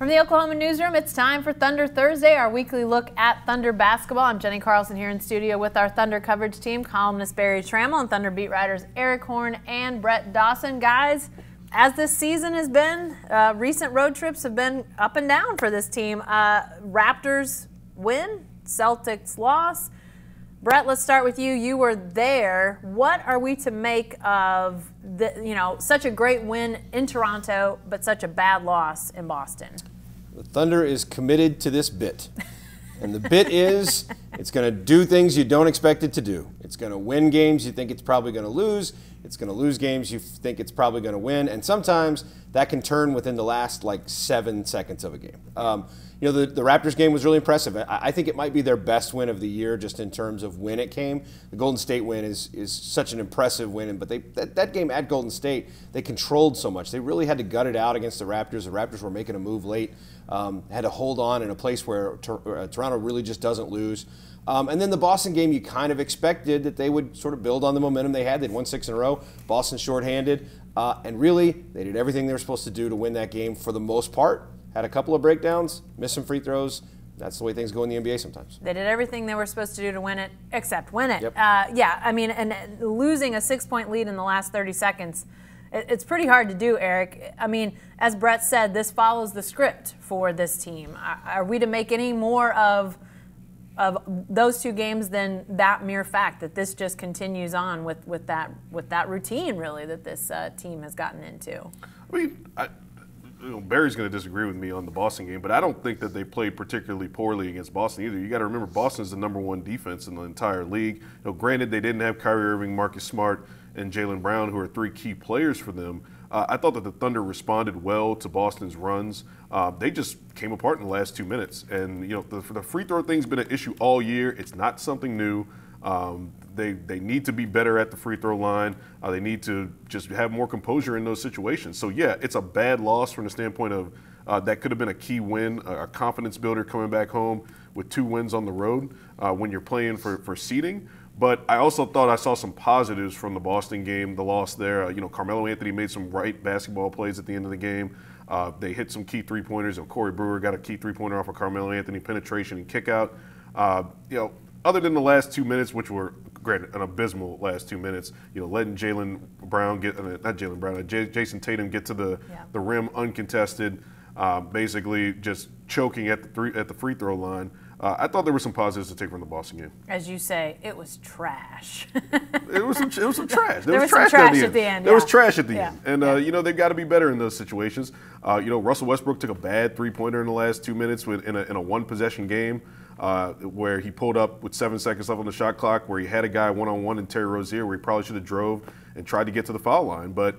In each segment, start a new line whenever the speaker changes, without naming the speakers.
From the Oklahoman newsroom, it's time for Thunder Thursday, our weekly look at Thunder basketball. I'm Jenny Carlson here in studio with our Thunder coverage team, columnist Barry Trammell and Thunder beat writers Eric Horn and Brett Dawson. Guys, as this season has been, recent road trips have been up and down for this team. Raptors win, Celtics loss. Brett, let's start with you. You were there. What are we to make of such a great win in Toronto, but such a bad loss in Boston?
The Thunder is committed to this bit. And the bit is it's going to do things you don't expect it to do. It's going to win games you think it's probably going to lose. It's going to lose games you think it's probably going to win. And sometimes that can turn within the last 7 seconds of a game. The Raptors game was really impressive. I think it might be their best win of the year just in terms of when it came. The Golden State win is such an impressive win, but that game at Golden State, they controlled so much. They really had to gut it out against the Raptors. The Raptors were making a move late, had to hold on in a place where Toronto really just doesn't lose. And then the Boston game, you kind of expected that they would sort of build on the momentum they had. They'd won 6 in a row. Boston shorthanded. And really, they did everything they were supposed to do to win that game for the most part. Had a couple of breakdowns, missed some free throws. That's the way things go in the NBA sometimes.
They did everything they were supposed to do to win it, except win it.
Yep.
And losing a 6-point lead in the last 30 seconds, it's pretty hard to do, Eric. I mean, as Brett said, this follows the script for this team. Are we to make any more of those two games than that mere fact that this just continues on with that routine, really, that this team has gotten into?
I mean, Barry's going to disagree with me on the Boston game, but I don't think that they played particularly poorly against Boston either. You got to remember, Boston's the #1 defense in the entire league. Granted, they didn't have Kyrie Irving, Marcus Smart, and Jaylen Brown, who are 3 key players for them. I thought that the Thunder responded well to Boston's runs. They just came apart in the last 2 minutes. And, the free throw thing's been an issue all year. It's not something new. They need to be better at the free throw line. They need to just have more composure in those situations. So, yeah, it's a bad loss from the standpoint of that could have been a key win, a confidence builder coming back home with 2 wins on the road when you're playing for seeding. But I also thought I saw some positives from the Boston game, the loss there. Carmelo Anthony made some right basketball plays at the end of the game. They hit some key three-pointers. Corey Brewer got a key three-pointer off of Carmelo Anthony, penetration and kickout. Other than the last 2 minutes, which were, granted, an abysmal last 2 minutes, letting Jason Tatum get to the rim uncontested, basically just choking at the free throw line. I thought there were some positives to take from the Boston game.
As you say, it was trash.
It was some trash.
There was some trash at the end.
There was trash at the end. And,
yeah.
They've got to be better in those situations. Russell Westbrook took a bad three-pointer in the last 2 minutes in a one-possession game where he pulled up with 7 seconds left on the shot clock, where he had a guy one-on-one in Terry Rozier, where he probably should have drove and tried to get to the foul line. But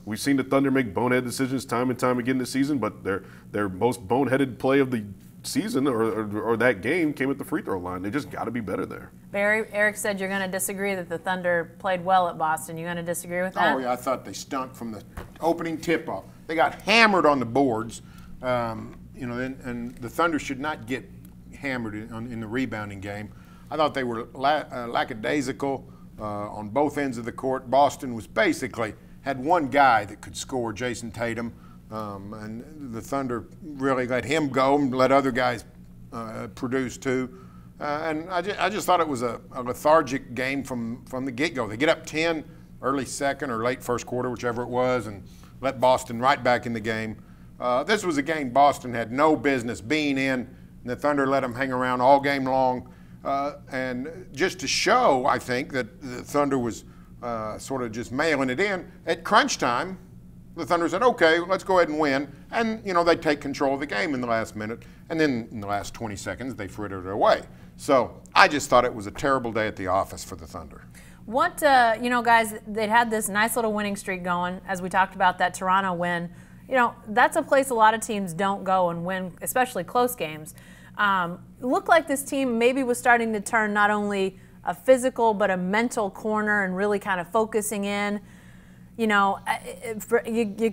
we've seen the Thunder make bonehead decisions time and time again this season, but their most boneheaded play of the season or that game came at the free throw line. They just got to be better there.
Barry, Eric said you're going to disagree that the Thunder played well at Boston. You going to disagree with that?
Oh, yeah, I thought they stunk from the opening tip-off. They got hammered on the boards, and the Thunder should not get hammered in the rebounding game. I thought they were lackadaisical on both ends of the court. Boston was basically had one guy that could score, Jason Tatum. And the Thunder really let him go and let other guys produce too. And I just thought it was a lethargic game from the get-go. They get up 10 early second or late first quarter, whichever it was, and let Boston right back in the game. This was a game Boston had no business being in, and the Thunder let them hang around all game long. And just to show, I think, that the Thunder was sort of just mailing it in, at crunch time, the Thunder said, okay, let's go ahead and win. And, they take control of the game in the last minute. And then in the last 20 seconds, they frittered it away. So I just thought it was a terrible day at the office for the Thunder.
What, guys, they'd had this nice little winning streak going, as we talked about that Toronto win. That's a place a lot of teams don't go and win, especially close games. Looked like this team maybe was starting to turn not only a physical but a mental corner and really kind of focusing in. You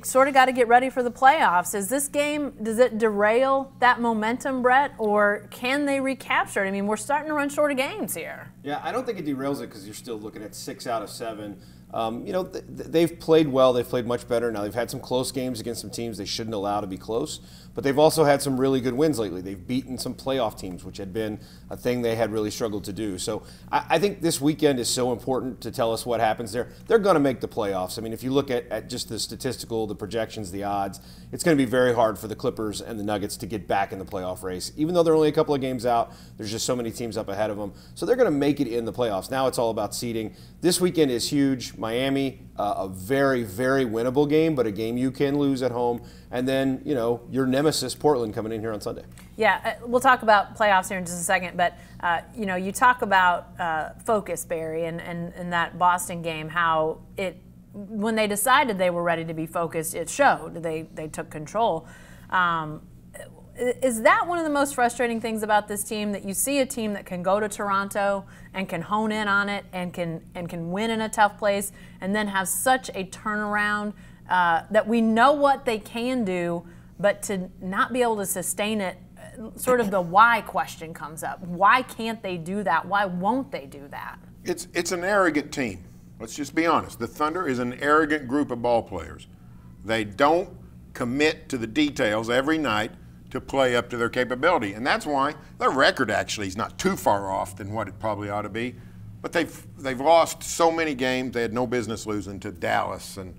sort of got to get ready for the playoffs. Is this game, does it derail that momentum, Brett, or can they recapture it? I mean, we're starting to run short of games here.
Yeah, I don't think it derails it because you're still looking at 6 out of 7. They've played well. They've played much better. Now, they've had some close games against some teams they shouldn't allow to be close, but they've also had some really good wins lately. They've beaten some playoff teams, which had been a thing they had really struggled to do. So I think this weekend is so important to tell us what happens there. They're going to make the playoffs. I mean, if you look at just the statistical, the projections, the odds, it's going to be very hard for the Clippers and the Nuggets to get back in the playoff race. Even though they're only a couple of games out, there's just so many teams up ahead of them. So they're going to make it in the playoffs. Now it's all about seeding. This weekend is huge. Miami, a very, very winnable game, but a game you can lose at home. And then, your nemesis, Portland, coming in here on Sunday.
Yeah, we'll talk about playoffs here in just a second, but, you talk about focus, Barry, and that Boston game, how when they decided they were ready to be focused, it showed. They took control. Is that one of the most frustrating things about this team, that you see a team that can go to Toronto and can hone in on it and can win in a tough place, and then have such a turnaround that we know what they can do, but to not be able to sustain it, sort of the why question comes up. Why can't they do that? Why won't they do that?
It's an arrogant team. Let's just be honest. The Thunder is an arrogant group of ball players. They don't commit to the details every night to play up to their capability. And that's why their record actually is not too far off than what it probably ought to be. But they've lost so many games they had no business losing to Dallas and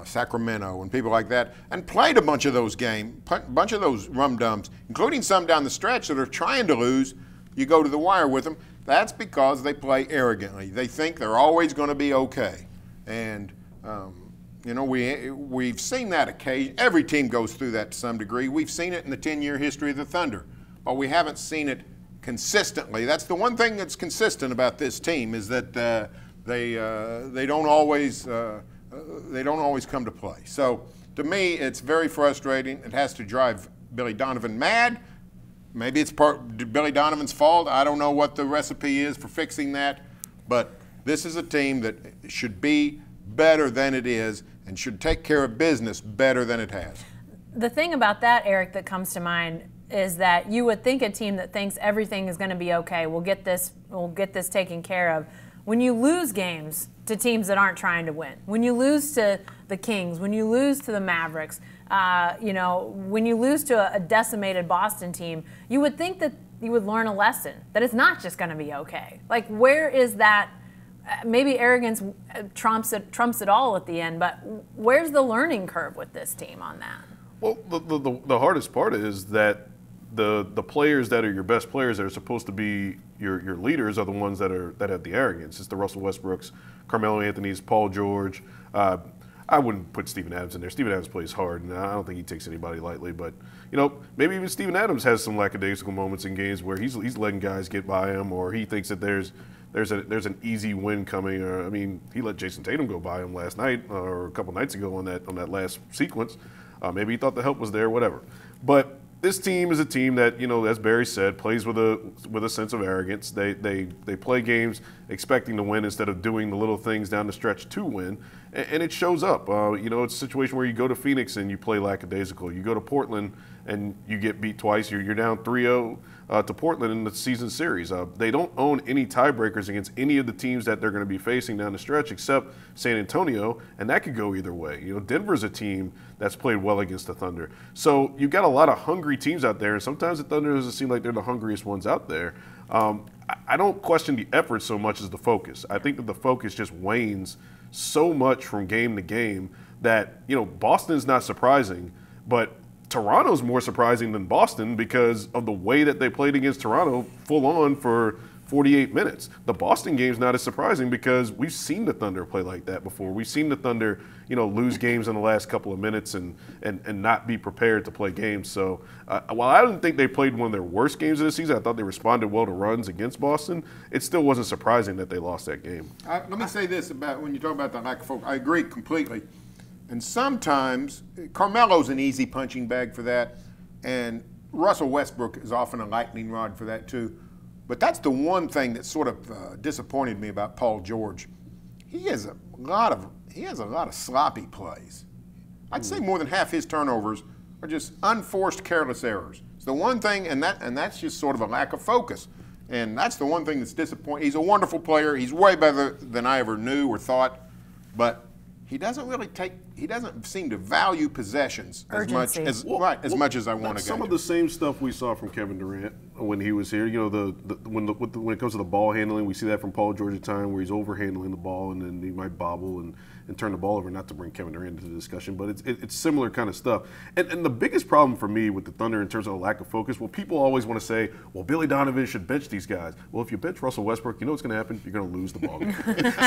Sacramento and people like that, and played a bunch of those games, a bunch of those rum-dums, including some down the stretch that are trying to lose. You go to the wire with them. That's because they play arrogantly. They think they're always going to be okay. And we've seen that occasion. Every team goes through that to some degree. We've seen it in the 10-year history of the Thunder, but we haven't seen it consistently. That's the one thing that's consistent about this team, is that they don't always come to play. So to me, it's very frustrating. It has to drive Billy Donovan mad. Maybe it's Billy Donovan's fault. I don't know what the recipe is for fixing that, but this is a team that should be better than it is and should take care of business better than it has.
The thing about that, Eric, that comes to mind is that you would think a team that thinks everything is going to be okay, we'll get this taken care of. When you lose games to teams that aren't trying to win, when you lose to the Kings, when you lose to the Mavericks, when you lose to a decimated Boston team, you would think that you would learn a lesson, that it's not just going to be okay. Like, where is that? Maybe arrogance trumps it all at the end, but where's the learning curve with this team on that?
Well, the hardest part is that the players that are your best players that are supposed to be your leaders are the ones that have the arrogance. It's the Russell Westbrooks, Carmelo Anthony's, Paul George. I wouldn't put Steven Adams in there. Steven Adams plays hard, and I don't think he takes anybody lightly. But maybe even Steven Adams has some lackadaisical moments in games where he's letting guys get by him, or he thinks that there's an easy win coming. Or, I mean, he let Jason Tatum go by him last night or a couple nights ago on that last sequence. Maybe he thought the help was there, whatever. But this team is a team that, as Barry said, plays with a sense of arrogance. They play games expecting to win instead of doing the little things down the stretch to win, and it shows up. It's a situation where you go to Phoenix and you play lackadaisical. You go to Portland and you get beat twice. You're down 3-0 to Portland in the season series. They don't own any tiebreakers against any of the teams that they're going to be facing down the stretch except San Antonio, and that could go either way. Denver's a team that's played well against the Thunder. So you've got a lot of hungry teams out there, and sometimes the Thunder doesn't seem like they're the hungriest ones out there. I don't question the effort so much as the focus. I think that the focus just wanes so much from game to game that, Boston's not surprising, but Toronto's more surprising than Boston because of the way that they played against Toronto full on for 48 minutes. The Boston game's not as surprising because we've seen the Thunder play like that before. We've seen the Thunder, lose games in the last couple of minutes and not be prepared to play games. So while I didn't think they played one of their worst games of the season, I thought they responded well to runs against Boston. It still wasn't surprising that they lost that game.
Let me say this about when you talk about the lack of focus. I agree completely. And sometimes Carmelo's an easy punching bag for that, and Russell Westbrook is often a lightning rod for that too. But that's the one thing that sort of disappointed me about Paul George. He has a lot of sloppy plays. I'd say more than half his turnovers are just unforced, careless errors. It's the one thing, and that's just sort of a lack of focus. And that's the one thing that's disappointing. He's a wonderful player. He's way better than I ever knew or thought. but he doesn't seem to value possessions
Urgency.
as much as I want to.
Some of the same stuff we saw from Kevin Durant when he was here. You know, when it comes to the ball handling, we see that from Paul George at time where he's overhandling the ball and then he might bobble and turn the ball over. Not to bring Kevin Durant into the discussion, but it's similar kind of stuff. And the biggest problem for me with the Thunder in terms of a lack of focus, well, people always want to say, well, Billy Donovan should bench these guys. Well, if you bench Russell Westbrook, you know what's going to happen? You're going to lose the ball game.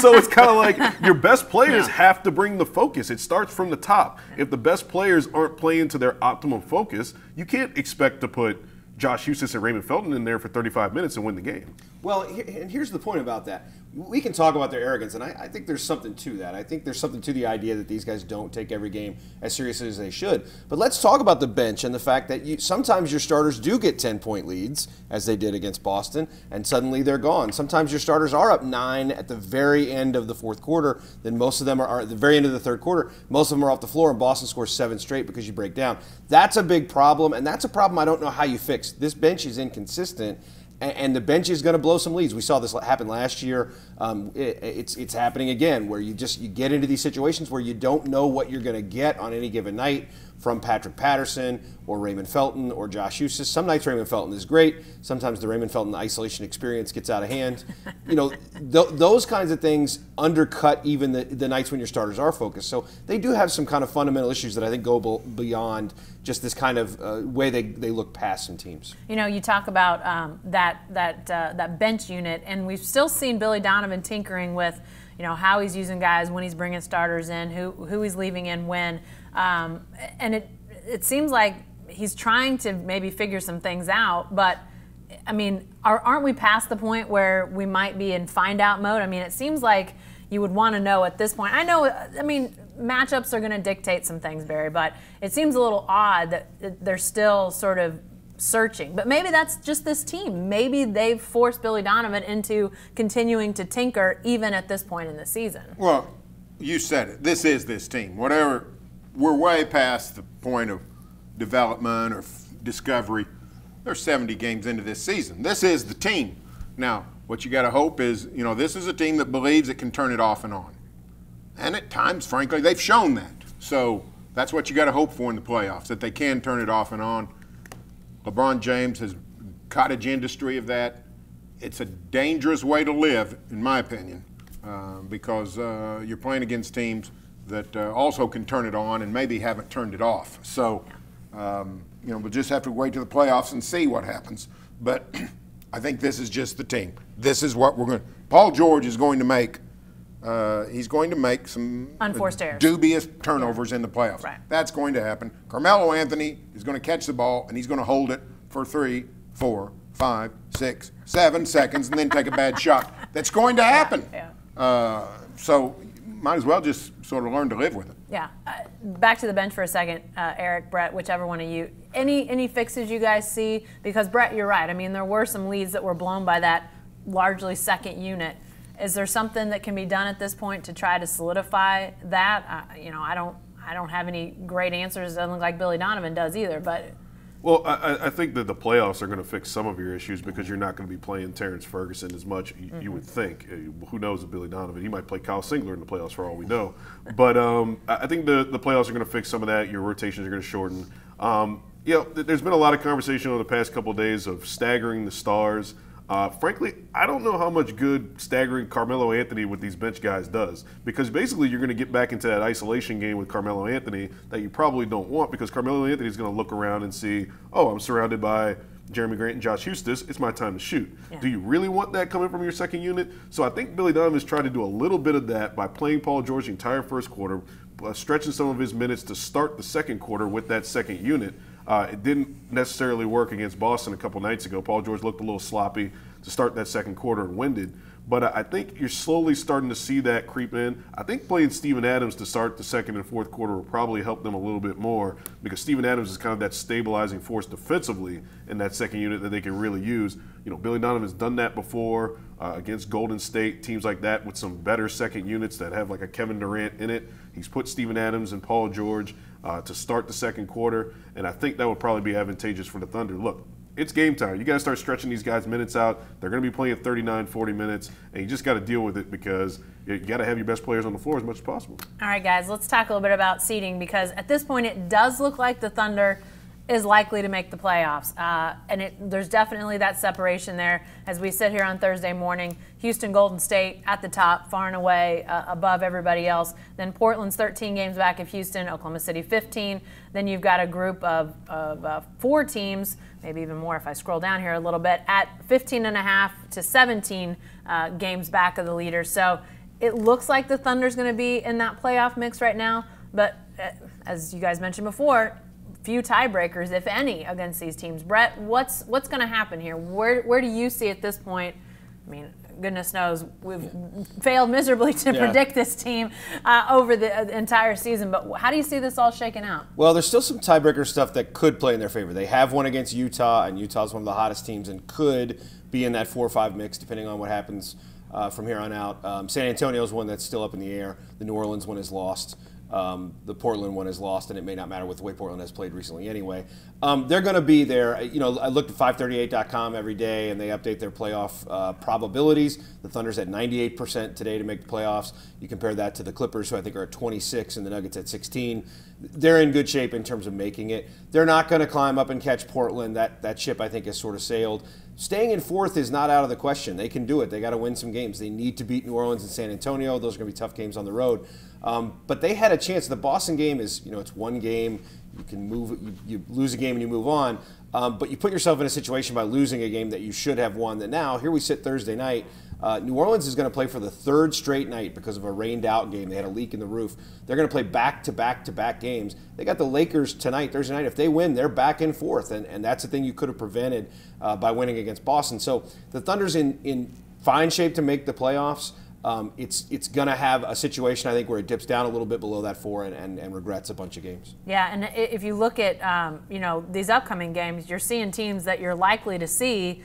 So it's kind of like your best players have to bring the focus. It starts from the top. If the best players aren't playing to their optimum focus, you can't expect to put Josh Huestis and Raymond Felton in there for 35 minutes and win the game.
Well, and here's the point about that. We can talk about their arrogance, and I think there's something to that. I think there's something to the idea that these guys don't take every game as seriously as they should. But let's talk about the bench and the fact that sometimes your starters do get 10-point leads, as they did against Boston, and suddenly they're gone. Sometimes your starters are up 9 at the very end of the fourth quarter. Then most of them are at the very end of the third quarter. Most of them are off the floor, and Boston scores 7 straight because you break down. That's a big problem, and that's a problem I don't know how you fix. This bench is inconsistent. And the bench is going to blow some leads. We saw this happen last year. It's happening again, where you get into these situations where you don't know what you're going to get on any given night from Patrick Patterson or Raymond Felton or Josh Huestis. Some nights Raymond Felton is great. Sometimes the Raymond Felton isolation experience gets out of hand. You know, those kinds of things undercut even the nights when your starters are focused. So they do have some kind of fundamental issues that I think go beyond just this kind of way they look past some teams.
You know, you talk about that bench unit, and we've still seen Billy Donovan tinkering with, you know, how he's using guys, when he's bringing starters in, who he's leaving in when. And it seems like he's trying to maybe figure some things out, but I mean, aren't we past the point where we might be in find out mode? I mean, it seems like you would want to know at this point. I mean, matchups are going to dictate some things, Barry, but it seems a little odd that they're still sort of searching. But maybe that's just this team. Maybe they've forced Billy Donovan into continuing to tinker even at this point in the season.
Well, you said it. This is this team. Whatever. We're way past the point of development or discovery. There's 70 games into this season. This is the team. Now, what you got to hope is, you know, this is a team that believes it can turn it off and on. And at times, frankly, they've shown that. So that's what you got to hope for in the playoffs, that they can turn it off and on. LeBron James has cottage industry of that. It's a dangerous way to live, in my opinion, because you're playing against teams that also can turn it on and maybe haven't turned it off. So, you know, we'll just have to wait to the playoffs and see what happens. But I think this is just the team. This is what we're going to – Paul George is going to make he's going to make some
unforced errors,
dubious turnovers in the playoffs.
Right.
That's going to happen. Carmelo Anthony is going to catch the ball, and he's going to hold it for 3, 4, 5, 6, 7 seconds and then take a bad shot. That's going to happen.
Yeah.
So might as well just sort of learn to live with it.
Yeah. Back to the bench for a second, Eric, Brett, whichever one of you. Any fixes you guys see? Because, Brett, you're right. I mean, there were some leads that were blown by that largely second unit. Is there something that can be done at this point to try to solidify that? You know, I don't have any great answers. It doesn't look like Billy Donovan does either, but.
Well, I think that the playoffs are going to fix some of your issues because you're not going to be playing Terrence Ferguson as much, you would think. Who knows with Billy Donovan? He might play Kyle Singler in the playoffs for all we know. But I think the playoffs are going to fix some of that. Your rotations are going to shorten. You know, there's been a lot of conversation over the past couple of days of staggering the stars. Frankly, I don't know how much good staggering Carmelo Anthony with these bench guys does, because basically you're going to get back into that isolation game with Carmelo Anthony that you probably don't want, because Carmelo Anthony is going to look around and see, oh, I'm surrounded by Jeremy Grant and Josh Huestis, it's my time to shoot. Yeah. Do you really want that coming from your second unit? So I think Billy Donovan has tried to do a little bit of that by playing Paul George the entire first quarter, stretching some of his minutes to start the second quarter with that second unit. It didn't necessarily work against Boston a couple nights ago. Paul George looked a little sloppy to start that second quarter and winded. But I think you're slowly starting to see that creep in. I think playing Steven Adams to start the second and fourth quarter will probably help them a little bit more, because Steven Adams is kind of that stabilizing force defensively in that second unit that they can really use. You know, Billy Donovan's done that before against Golden State, teams like that with some better second units that have like a Kevin Durant in it. He's put Steven Adams and Paul George to start the second quarter, and I think that would probably be advantageous for the Thunder. Look, it's game time. You got to start stretching these guys' minutes out. They're going to be playing 39, 40 minutes, and you just got to deal with it because you got to have your best players on the floor as much as possible.
All right, guys, let's talk a little bit about seeding because at this point it does look like the Thunder is likely to make the playoffs. And there's definitely that separation there. As we sit here on Thursday morning, Houston Golden State at the top, far and away above everybody else. Then Portland's 13 games back of Houston, Oklahoma City 15. Then you've got a group of 4 teams, maybe even more if I scroll down here a little bit, at 15.5 to 17 games back of the leaders. So it looks like the Thunder's going to be in that playoff mix right now. But as you guys mentioned before, few tiebreakers, if any, against these teams. Brett, what's going to happen here? Where do you see at this point? I mean, goodness knows we've failed miserably to predict this team over the entire season. But how do you see this all shaking out?
Well, there's still some tiebreaker stuff that could play in their favor. They have one against Utah, and Utah's one of the hottest teams and could be in that 4 or 5 mix depending on what happens from here on out. San Antonio's one that's still up in the air. The New Orleans one is lost. The Portland one is lost, and it may not matter with the way Portland has played recently anyway. They're going to be there. You know, I looked at 538.com every day, and they update their playoff probabilities. The Thunder's at 98% today to make the playoffs. You compare that to the Clippers, who I think are at 26, and the Nuggets at 16. They're in good shape in terms of making it. They're not going to climb up and catch Portland. That ship, I think, has sort of sailed. Staying in 4th is not out of the question. They can do it. They got to win some games. They need to beat New Orleans and San Antonio. Those are going to be tough games on the road. But they had a chance. The Boston game is, you know, it's one game. You can move. You lose a game and you move on. But you put yourself in a situation by losing a game that you should have won. That now, here we sit Thursday night. New Orleans is going to play for the 3rd straight night because of a rained-out game. They had a leak in the roof. They're going to play back-to-back-to-back games. They got the Lakers tonight, Thursday night. If they win, they're back in 4th, and that's the thing you could have prevented by winning against Boston. So the Thunder's in fine shape to make the playoffs. It's going to have a situation, I think, where it dips down a little bit below that 4 and regrets a bunch of games. Yeah,
and if you look at you know, these upcoming games, you're seeing teams that you're likely to see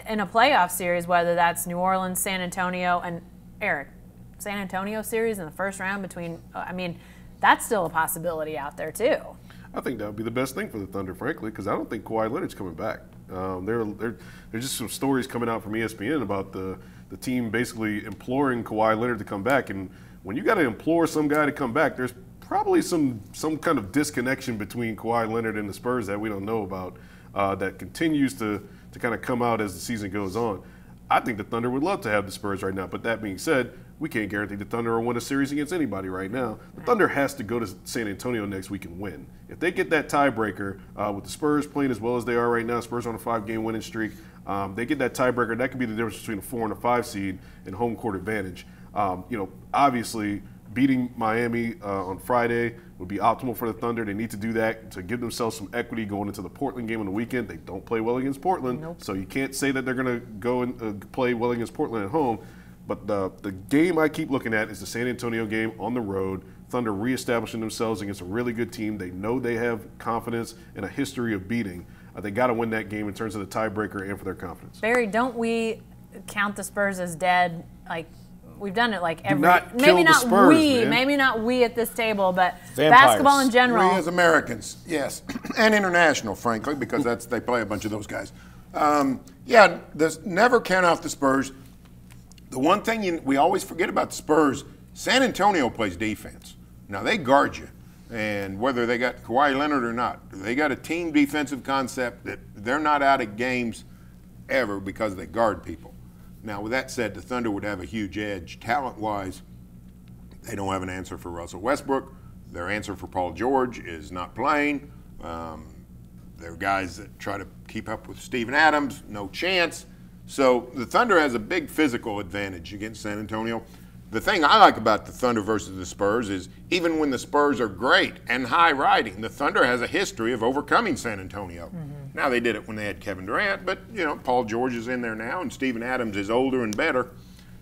in a playoff series, whether that's New Orleans, San Antonio, and Eric, San Antonio series in the first round between, I mean, that's still a possibility out there too.
I think that would be the best thing for the Thunder, frankly, because I don't think Kawhi Leonard's coming back. There's just some stories coming out from ESPN about the team basically imploring Kawhi Leonard to come back, and when you got to implore some guy to come back, there's probably some kind of disconnection between Kawhi Leonard and the Spurs that we don't know about that continues to kind of come out as the season goes on. I think the Thunder would love to have the Spurs right now, but that being said, we can't guarantee the Thunder will win a series against anybody right now. The Thunder has to go to San Antonio next week and win. If they get that tiebreaker with the Spurs playing as well as they are right now, Spurs on a 5-game winning streak, they get that tiebreaker, that could be the difference between a 4 and a 5 seed and home court advantage. You know, obviously, beating Miami on Friday would be optimal for the Thunder. They need to do that to give themselves some equity going into the Portland game on the weekend. They don't play well against Portland, so you can't say that they're going to go and play well against Portland at home. But the game I keep looking at is the San Antonio game on the road. Thunder reestablishing themselves against a really good team. They know they have confidence and a history of beating. They got to win that game in terms of the tiebreaker and for their confidence.
Barry, don't we count the Spurs as dead? Like, we've done it like every.
Maybe not Spurs, man.
Maybe not we at this table, but
Vampires.
Basketball in general.
We as Americans, yes, and international, frankly, because they play a bunch of those guys. Yeah, never count out the Spurs. The one thing we always forget about the Spurs, San Antonio plays defense. Now, they guard you, and whether they got Kawhi Leonard or not, they got a team defensive concept that they're not out of games ever because they guard people. Now, with that said, the Thunder would have a huge edge. Talent-wise, they don't have an answer for Russell Westbrook. Their answer for Paul George is not playing. They're guys that try to keep up with Steven Adams, no chance. So the Thunder has a big physical advantage against San Antonio. The thing I like about the Thunder versus the Spurs is even when the Spurs are great and high-riding, the Thunder has a history of overcoming San Antonio. Mm-hmm. Now, they did it when they had Kevin Durant, but, you know, Paul George is in there now, and Steven Adams is older and better.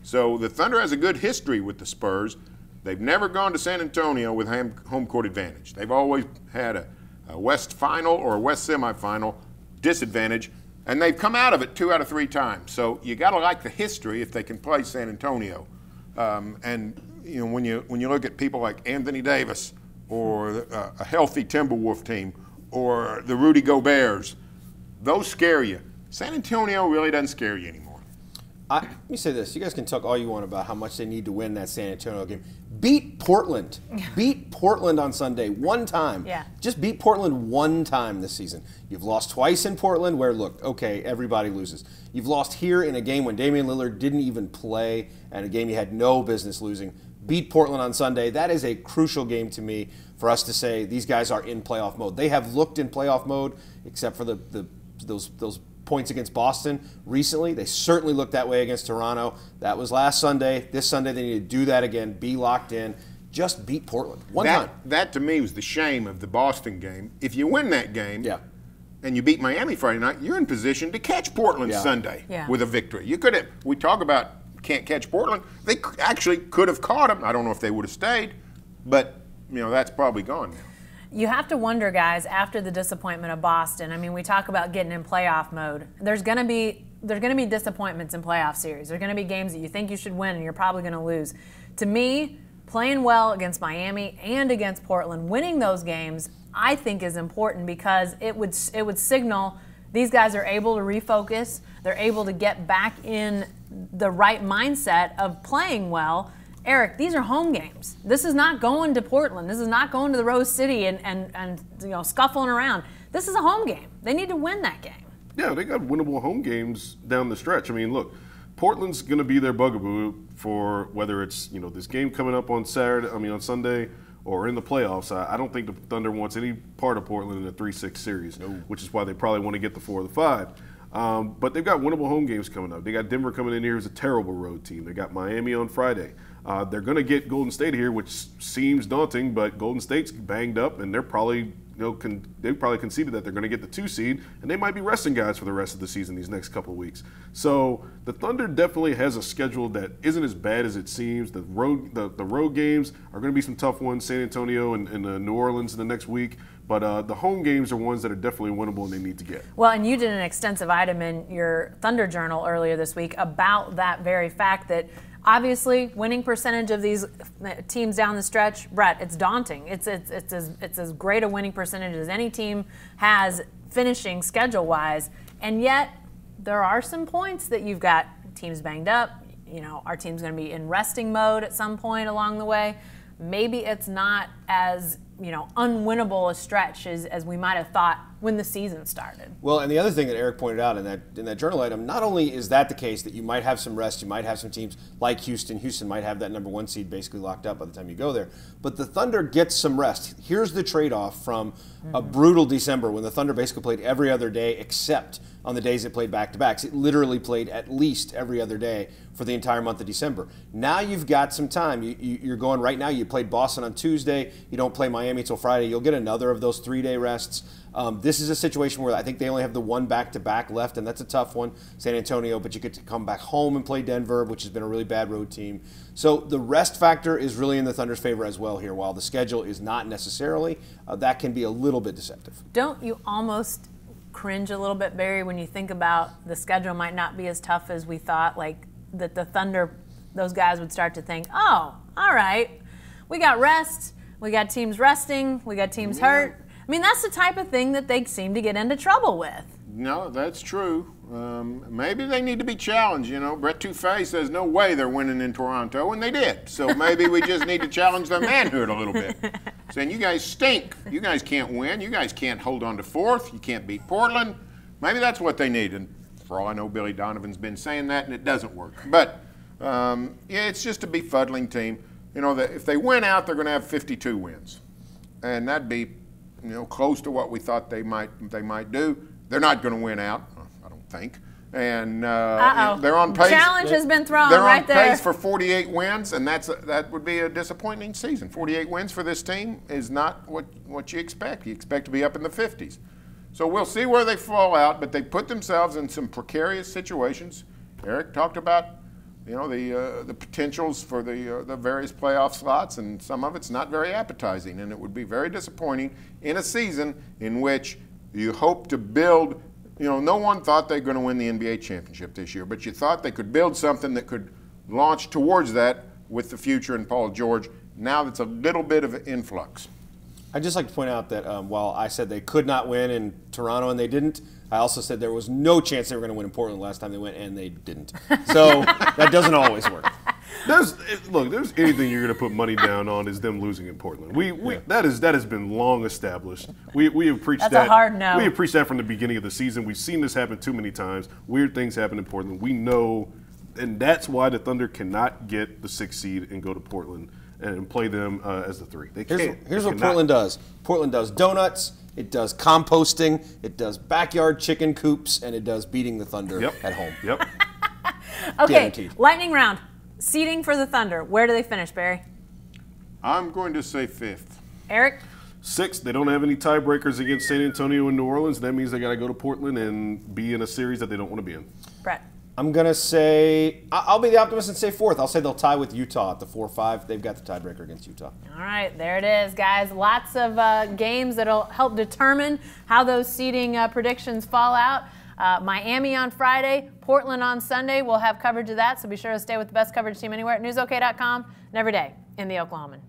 So the Thunder has a good history with the Spurs. They've never gone to San Antonio with home court advantage. They've always had a West final or a West semifinal disadvantage, and they've come out of it 2 out of 3 times. So you got to like the history if they can play San Antonio. And you know, when you look at people like Anthony Davis or a healthy Timberwolf team or the Rudy Goberts, those scare you. San Antonio really doesn't scare you anymore.
Let me say this. You guys can talk all you want about how much they need to win that San Antonio game. Beat Portland. Beat Portland on Sunday one time.
Yeah.
Just beat Portland one time this season. You've lost twice in Portland where, look, okay, everybody loses. You've lost here in a game when Damian Lillard didn't even play and a game you had no business losing. Beat Portland on Sunday. That is a crucial game to me for us to say these guys are in playoff mode. They have looked in playoff mode except for those points against Boston recently. They certainly looked that way against Toronto. That was last Sunday. This Sunday they need to do that again, be locked in, just beat Portland one time.
That to me was the shame of the Boston game. If you win that game and you beat Miami Friday night, you're in position to catch Portland Sunday with a victory. You could have, we talk about can't catch Portland. They actually could have caught them. I don't know if they would have stayed, but that's probably gone now.
You have to wonder, guys, after the disappointment of Boston. I mean, we talk about getting in playoff mode. There's going to be disappointments in playoff series. There's going to be games that you think you should win and you're probably going to lose. To me, playing well against Miami and against Portland, winning those games, I think is important because it would signal these guys are able to refocus. They're able to get back in the right mindset of playing well. Eric, these are home games. This is not going to Portland. This is not going to the Rose City and scuffling around. This is a home game. They need to win that game.
Yeah, they got winnable home games down the stretch. I mean, look, Portland's going to be their bugaboo for whether it's this game coming up on Sunday, or in the playoffs. I don't think the Thunder wants any part of Portland in a 3-6 series, which is why they probably want to get the 4 or the 5. But they've got winnable home games coming up. They got Denver coming in here as a terrible road team. They got Miami on Friday. They're going to get Golden State here, which seems daunting, but Golden State's banged up, and they're probably they probably conceded that they're going to get the 2 seed, and they might be resting guys for the rest of the season these next couple of weeks. So the Thunder definitely has a schedule that isn't as bad as it seems. The road games are going to be some tough ones, San Antonio and New Orleans in the next week. But the home games are ones that are definitely winnable and they need to get.
Well, and you did an extensive item in your Thunder Journal earlier this week about that very fact that obviously winning percentage of these teams down the stretch, Brett, it's daunting. It's as great a winning percentage as any team has finishing schedule-wise. And yet there are some points that you've got teams banged up. Our team's going to be in resting mode at some point along the way. Maybe it's not as unwinnable a stretch as we might have thought when the season started.
Well, and the other thing that Eric pointed out in that journal item, not only is that the case that you might have some rest, you might have some teams like Houston might have that number 1 seed basically locked up by the time you go there, but the Thunder gets some rest. Here's the trade-off from a brutal December when the Thunder basically played every other day except on the days it played back-to-backs. It literally played at least every other day for the entire month of December. Now you've got some time. You're going right now. You played Boston on Tuesday. You don't play Miami until Friday. You'll get another of those 3-day rests. This is a situation where I think they only have the 1 back-to-back left, and that's a tough one, San Antonio, but you get to come back home and play Denver, which has been a really bad road team. So the rest factor is really in the Thunder's favor as well here, while the schedule is not necessarily. That can be a little bit deceptive.
Don't you almost cringe a little bit, Barry, when you think about the schedule might not be as tough as we thought, like that the Thunder, those guys would start to think, oh, all right, we got rest, we got teams resting, we got teams hurt. I mean, that's the type of thing that they seem to get into trouble with.
No, that's true. Maybe they need to be challenged. Brett Touffet says no way they're winning in Toronto, and they did. So maybe we just need to challenge their manhood a little bit. Saying, you guys stink. You guys can't win. You guys can't hold on to 4th. You can't beat Portland. Maybe that's what they need. And for all I know, Billy Donovan's been saying that, and it doesn't work. But, it's just a befuddling team. If they win out, they're going to have 52 wins. And that'd be close to what we thought they might do. They're not going to win out, I don't think. And they're on pace.
Challenge has been thrown
right
there.
They're on pace for 48 wins, and that would be a disappointing season. 48 wins for this team is not what you expect. You expect to be up in the 50s. So we'll see where they fall out, but they put themselves in some precarious situations. Eric talked about the potentials for the various playoff slots, and some of it's not very appetizing, and it would be very disappointing in a season in which you hope to build. No one thought they were going to win the NBA championship this year, but you thought they could build something that could launch towards that with the future and Paul George. Now it's a little bit of an influx.
I'd just like to point out that while I said they could not win in Toronto and they didn't, I also said there was no chance they were going to win in Portland last time they went, and they didn't. So that doesn't always work.
There's anything you're going to put money down on is them losing in Portland. That has been long established. We have preached that.
That's a hard no.
We have preached that from the beginning of the season. We've seen this happen too many times. Weird things happen in Portland. We know, and that's why the Thunder cannot get the 6th seed and go to Portland and play them as the 3. They can't.
Here's what Portland does. Portland does donuts. It does composting. It does backyard chicken coops, and it does beating the Thunder at home.
Yep.
Okay,
Guaranteed.
lightning round. Seeding for the Thunder. Where do they finish, Barry?
I'm going to say 5th.
Eric?
6th. They don't have any tiebreakers against San Antonio and New Orleans. That means they got to go to Portland and be in a series that they don't want to be in.
Brett?
I'm going to say, I'll be the optimist and say 4th. I'll say they'll tie with Utah at the 4-5. They've got the tiebreaker against Utah.
All right, there it is, guys. Lots of games that'll help determine how those seeding predictions fall out. Miami on Friday, Portland on Sunday. We'll have coverage of that, so be sure to stay with the best coverage team anywhere at newsok.com and every day in the Oklahoman.